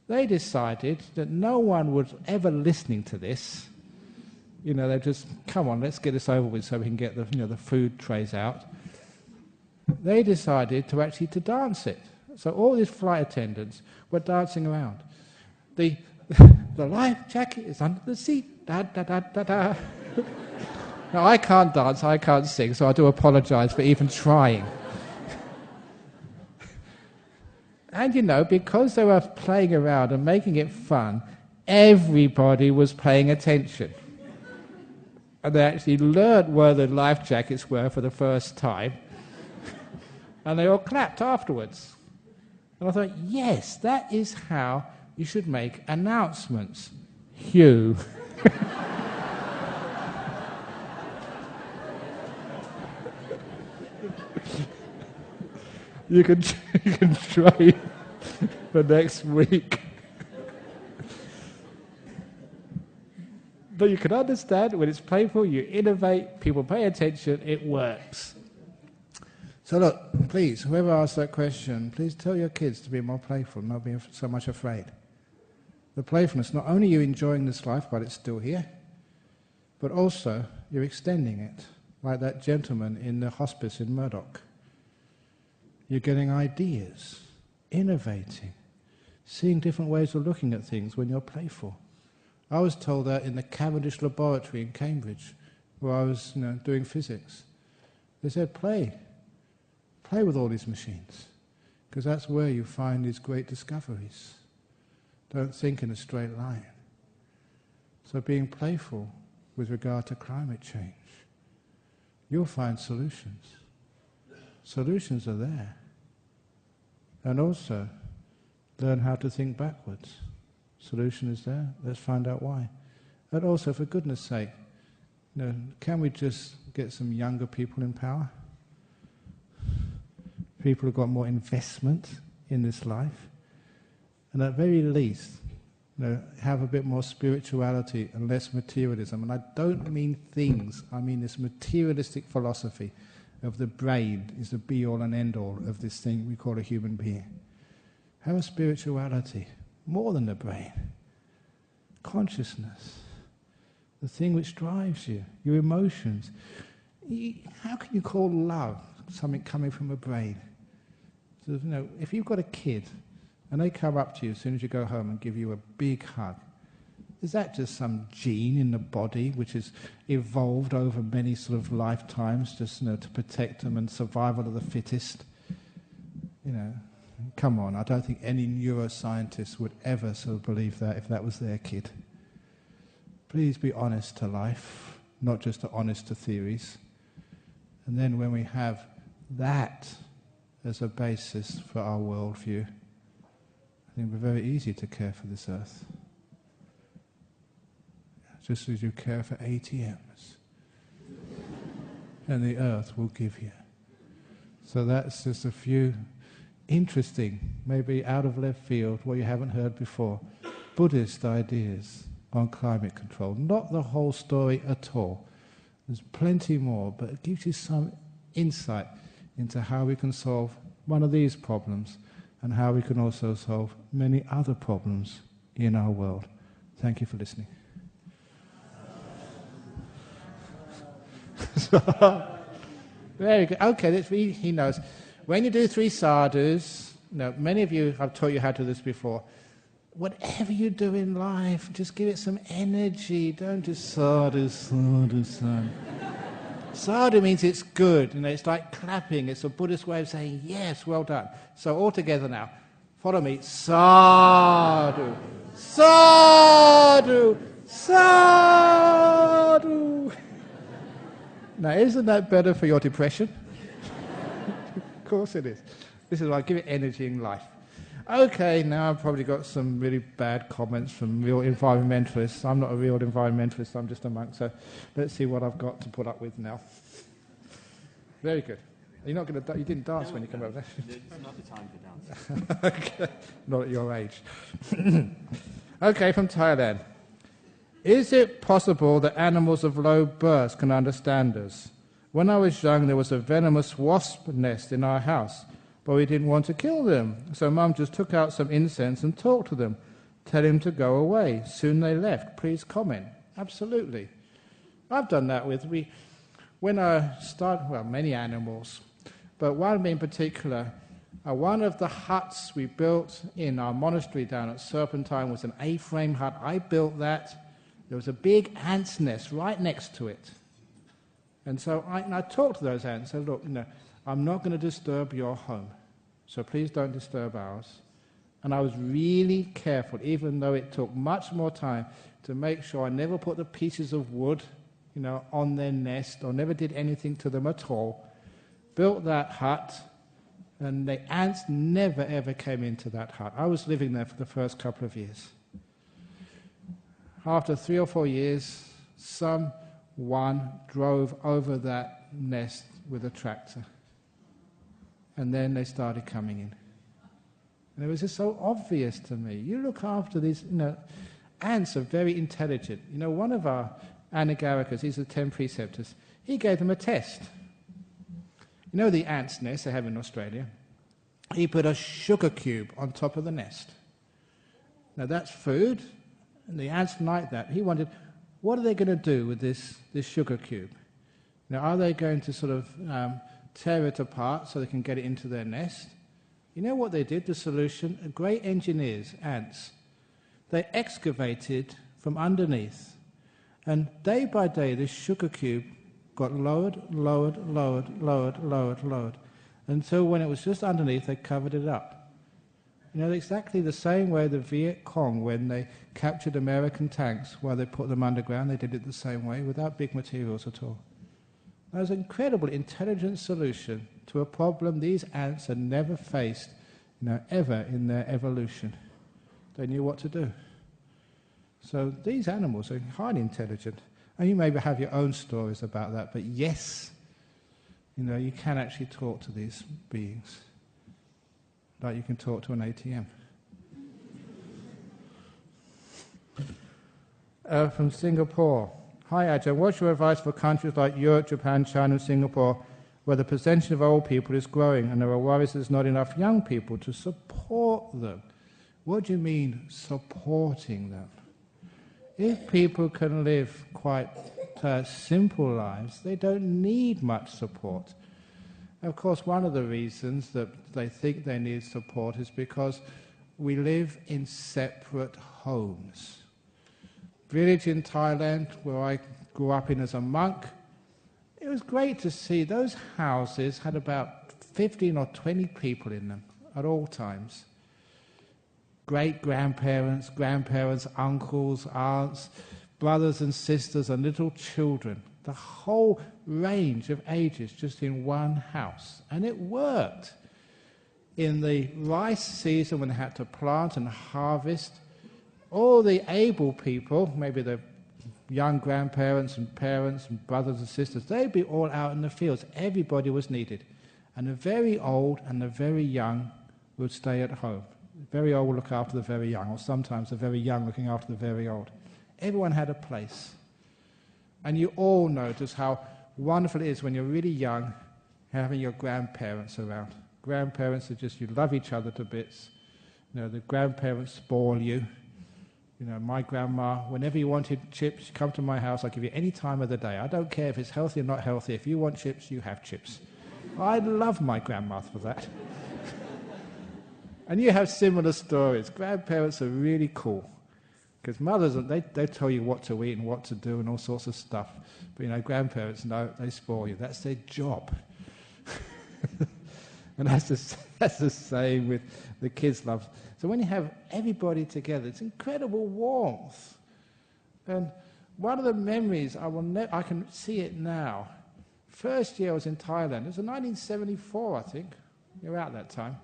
they decided that no one was ever listening to this. They just, come on, let's get this over with so we can get the food trays out. They decided to dance it. So all these flight attendants were dancing around. The life jacket is under the seat. Da, da, da, da, da. Now, I can't dance, I can't sing, so I do apologize for even trying. And because they were playing around and making it fun, everybody was paying attention. And they actually learned where the life jackets were for the first time. And they all clapped afterwards. And I thought, yes, that is how you should make announcements. Hugh. You can try for next week. But you can understand when it's playful, you innovate, people pay attention, it works. So look, please, whoever asked that question, please tell your kids to be more playful, not be so much afraid. The playfulness, not only are you enjoying this life while it's still here, but also you're extending it, like that gentleman in the hospice in Murdoch. You're getting ideas, innovating, seeing different ways of looking at things when you're playful. I was told that in the Cavendish laboratory in Cambridge, where I was doing physics. They said, play with all these machines, because that's where you find these great discoveries. Don't think in a straight line. So being playful with regard to climate change, you'll find solutions. Solutions are there. And also, learn how to think backwards. Solution is there, let's find out why. And also, for goodness sake, can we just get some younger people in power? People who've got more investment in this life. And at very least, have a bit more spirituality and less materialism. And I don't mean things, I mean this materialistic philosophy of the brain is the be-all and end-all of this thing we call a human being. Have a spirituality, more than the brain. Consciousness, the thing which drives you, your emotions. How can you call love something coming from a brain? So, if you've got a kid and they come up to you as soon as you go home and give you a big hug, is that just some gene in the body which has evolved over many sort of lifetimes just to protect them and survival of the fittest? Come on, I don't think any neuroscientist would ever sort of believe that if that was their kid. Please be honest to life, not just honest to theories. And then when we have that as a basis for our worldview, I think we're very easy to care for this earth. Just as you care for ATMs. And the earth will give you. So that's just a few interesting, maybe out of left field, what you haven't heard before, Buddhist ideas on climate control. Not the whole story at all. There's plenty more, but it gives you some insight into how we can solve one of these problems and how we can also solve many other problems in our world. Thank you for listening. Very good. Okay, he knows. When you do 3 sadhus, many of you, I've taught you how to do this before, whatever you do in life, just give it some energy. Don't just sadhu, sadhu, sadhu. Sadhu means it's good. It's like clapping. It's a Buddhist way of saying, yes, well done. So all together now. Follow me. Sadhu, sadhu, sadhu. Now, isn't that better for your depression? Of course it is. This is why I give it energy in life. Okay, now I've probably got some really bad comments from real environmentalists. I'm not a real environmentalist, I'm just a monk, so let's see what I've got to put up with now. Very good. You're not going to you didn't dance when you came over there? It's not the time for dancing. Okay, not at your age. Okay, from Thailand. Is it possible that animals of low birth can understand us? When I was young, there was a venomous wasp nest in our house, but we didn't want to kill them. So Mum just took out some incense and talked to them, telling them to go away. Soon they left. Please comment. Absolutely. I've done that with many animals, but one in particular. One of the huts we built in our monastery down at Serpentine was an A-frame hut. I built that. There was a big ant's nest right next to it. And so I talked to those ants and said, look, I'm not going to disturb your home, so please don't disturb ours. And I was really careful, even though it took much more time, to make sure I never put the pieces of wood, on their nest, or never did anything to them at all. Built that hut, and the ants never ever came into that hut. I was living there for the first couple of years. After 3 or 4 years, someone drove over that nest with a tractor. And then they started coming in. And it was just so obvious to me. You look after these, ants are very intelligent. One of our Anagarikas, these are 10 preceptors, he gave them a test. The ant's nest they have in Australia? He put a sugar cube on top of the nest. Now that's food. And the ants like that. He wondered, what are they going to do with this sugar cube? Now, are they going to sort of tear it apart so they can get it into their nest? You know what they did? The solution? Great engineers, ants. They excavated from underneath. And day by day, this sugar cube got lowered, lowered, lowered, lowered, lowered, lowered, until when it was just underneath, they covered it up. Exactly the same way the Viet Cong, when they captured American tanks while they put them underground, they did it the same way, without big materials at all. That was an incredibly intelligent solution to a problem these ants had never faced, ever in their evolution. They knew what to do. So these animals are highly intelligent. And you maybe have your own stories about that, but yes, you can actually talk to these beings. Like you can talk to an ATM. From Singapore. Hi Ajahn, what's your advice for countries like Europe, Japan, China and Singapore, where the percentage of old people is growing and there are worries there's not enough young people to support them? What do you mean, supporting them? If people can live quite simple lives, they don't need much support. Of course, one of the reasons that they think they need support is because we live in separate homes. Village in Thailand, where I grew up in as a monk, it was great to see those houses had about 15 or 20 people in them at all times. Great-grandparents, grandparents, uncles, aunts, brothers and sisters and little children, the whole range of ages just in one house. And it worked. In the rice season when they had to plant and harvest, all the able people, maybe the young grandparents and parents and brothers and sisters, they'd be all out in the fields. Everybody was needed. And the very old and the very young would stay at home. The very old would look after the very young, or sometimes the very young looking after the very old. Everyone had a place. And you all know just how wonderful it is when you're really young, having your grandparents around. Grandparents are just, you love each other to bits. You know, the grandparents spoil you. You know, my grandma, whenever you wanted chips, you come to my house, I'll give you any time of the day. I don't care if it's healthy or not healthy. If you want chips, you have chips. I love my grandma for that. And you have similar stories. Grandparents are really cool. Because mothers, they tell you what to eat and what to do and all sorts of stuff. But, you know, grandparents, no, they spoil you. That's their job. And that's the same with the kids' love. So when you have everybody together, it's incredible warmth. And one of the memories, I can see it now. First year I was in Thailand. It was in 1974, I think. You were out that time.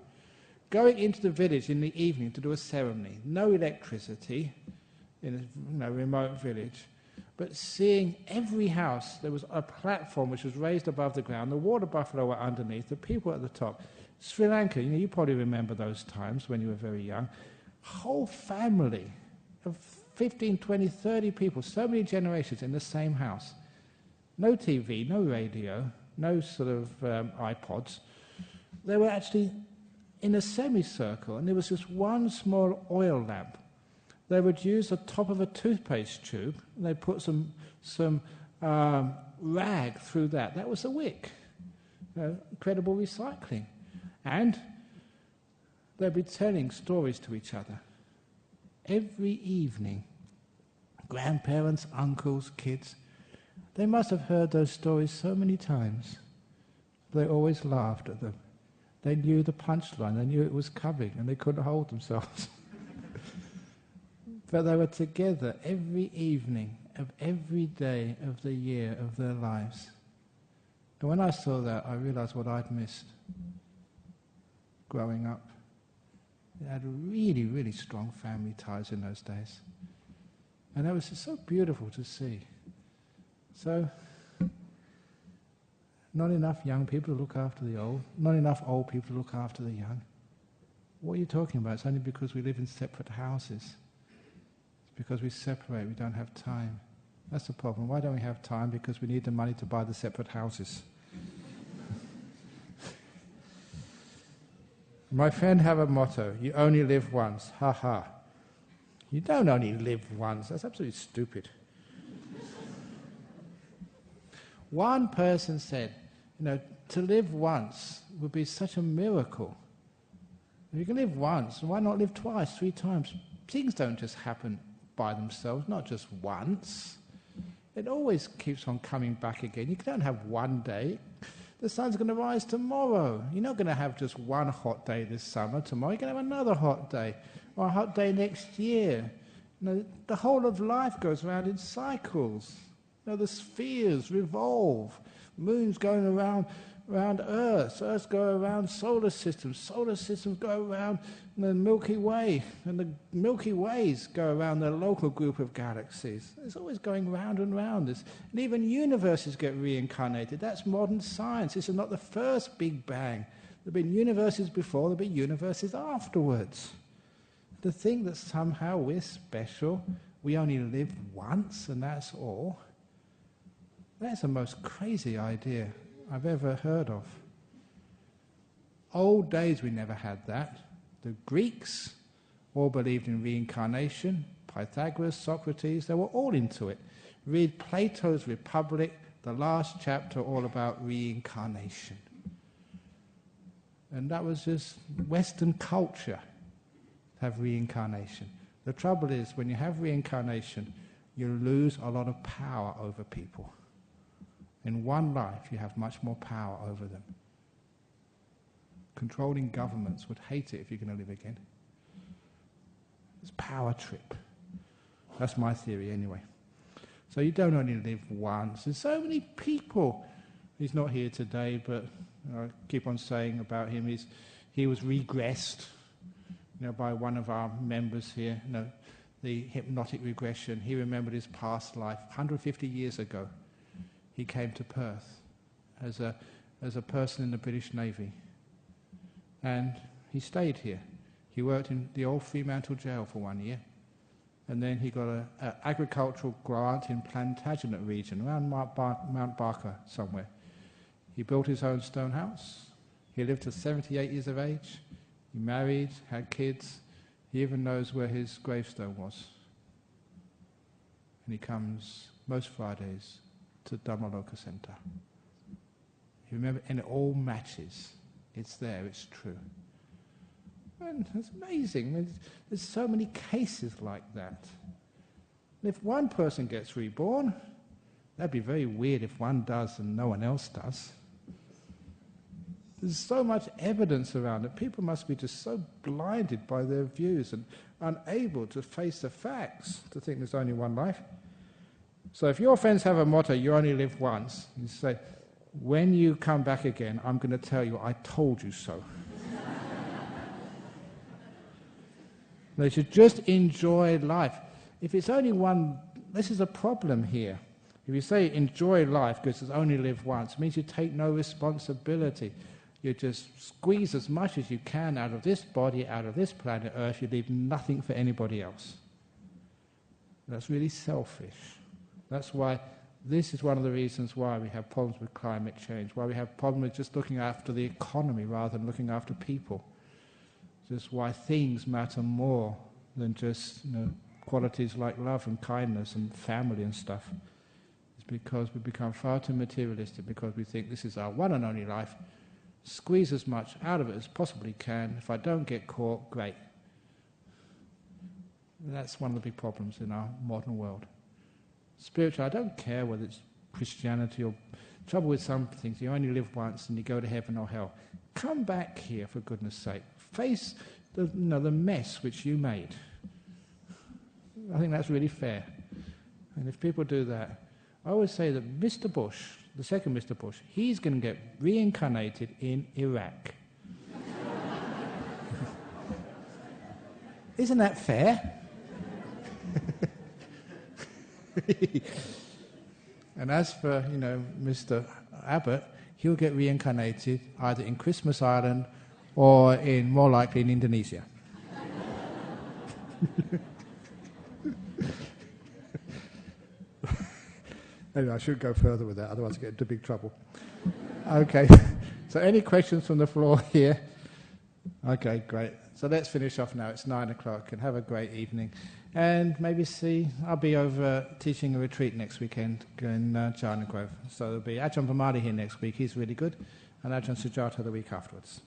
Going into the village in the evening to do a ceremony. No electricity in a remote village. But seeing every house, there was a platform which was raised above the ground, the water buffalo were underneath, the people at the top. Sri Lanka, you probably remember those times when you were very young. Whole family of 15, 20, 30 people, so many generations in the same house. No TV, no radio, no sort of iPods. They were actually in a semicircle, and there was just one small oil lamp. They would use the top of a toothpaste tube, and they'd put some rag through that. That was a wick. Incredible recycling. And they'd be telling stories to each other. Every evening, grandparents, uncles, kids, they must have heard those stories so many times. They always laughed at them. They knew the punchline, they knew it was coming, and they couldn't hold themselves. But they were together every evening of every day of the year of their lives. And when I saw that, I realized what I'd missed growing up. They had really, really strong family ties in those days. And that was just so beautiful to see. So, not enough young people to look after the old, not enough old people to look after the young. What are you talking about? It's only because we live in separate houses. Because we separate, we don't have time. That's the problem. Why don't we have time? Because we need the money to buy the separate houses. My friend have a motto, you only live once. Ha ha. You don't only live once. That's absolutely stupid. One person said, to live once would be such a miracle. If you can live once, why not live twice, 3 times? Things don't just happen by themselves, not just once. It always keeps on coming back again. You don't have one day. The sun's going to rise tomorrow. You're not going to have just one hot day this summer. Tomorrow you're going to have another hot day, or a hot day next year. The whole of life goes around in cycles. The spheres revolve. Moon's going around Earth. Earth's go around solar systems. Solar systems go around the Milky Way. And the Milky Ways go around the local group of galaxies. It's always going round and round. And even universes get reincarnated. That's modern science. This is not the first Big Bang. There have been universes before, there have been universes afterwards. To think that somehow we're special, we only live once and that's all, that's the most crazy idea I've ever heard of. Old days we never had that. The Greeks all believed in reincarnation. Pythagoras, Socrates, they were all into it. Read Plato's Republic, the last chapter all about reincarnation. And that was just Western culture, to have reincarnation. The trouble is, when you have reincarnation, you lose a lot of power over people. In one life, you have much more power over them. Controlling governments would hate it if you're going to live again. It's a power trip. That's my theory anyway. So you don't only live once. There's so many people. He's not here today, but I keep on saying about him, he was regressed, by one of our members here, the hypnotic regression. He remembered his past life. 150 years ago, he came to Perth as a person in the British Navy. And he stayed here. He worked in the old Fremantle jail for 1 year. And then he got an agricultural grant in Plantagenet region, around Mount Barker somewhere. He built his own stone house. He lived to 78 years of age. He married, had kids. He even knows where his gravestone was. And he comes most Fridays to Dhammaloka Centre. You remember, and it all matches. It's there, it's true. And it's amazing. There's so many cases like that. And if one person gets reborn, that'd be very weird if one does and no one else does. There's so much evidence around it. People must be just so blinded by their views and unable to face the facts to think there's only one life. So if your friends have a motto, you only live once, you say, when you come back again, I'm going to tell you, I told you so. They should just enjoy life. If it's only one, this is a problem here. If you say enjoy life because it's only live once, it means you take no responsibility. You just squeeze as much as you can out of this body, out of this planet Earth. You leave nothing for anybody else. That's really selfish. That's why this is one of the reasons why we have problems with climate change, why we have problems with just looking after the economy rather than looking after people. Just why things matter more than just qualities like love and kindness and family and stuff. It's because we become far too materialistic, because we think this is our one and only life. Squeeze as much out of it as possibly can. If I don't get caught, great. And that's one of the big problems in our modern world. Spiritual, I don't care whether it's Christianity or trouble with some things. You only live once and you go to heaven or hell. Come back here, for goodness sake. Face the mess which you made. I think that's really fair. And if people do that, I always say that Mr. Bush, the second Mr. Bush, he's going to get reincarnated in Iraq. Isn't that fair? And as for, Mr. Abbott, he'll get reincarnated either in Christmas Island or more likely in Indonesia. Anyway, I should go further with that, otherwise I get into big trouble. Okay, so any questions from the floor here? Okay, great. So let's finish off now. It's 9:00, and have a great evening. And maybe I'll be over teaching a retreat next weekend in China Grove. So there'll be Ajahn Brahmavamso here next week. He's really good. And Ajahn Sujata the week afterwards.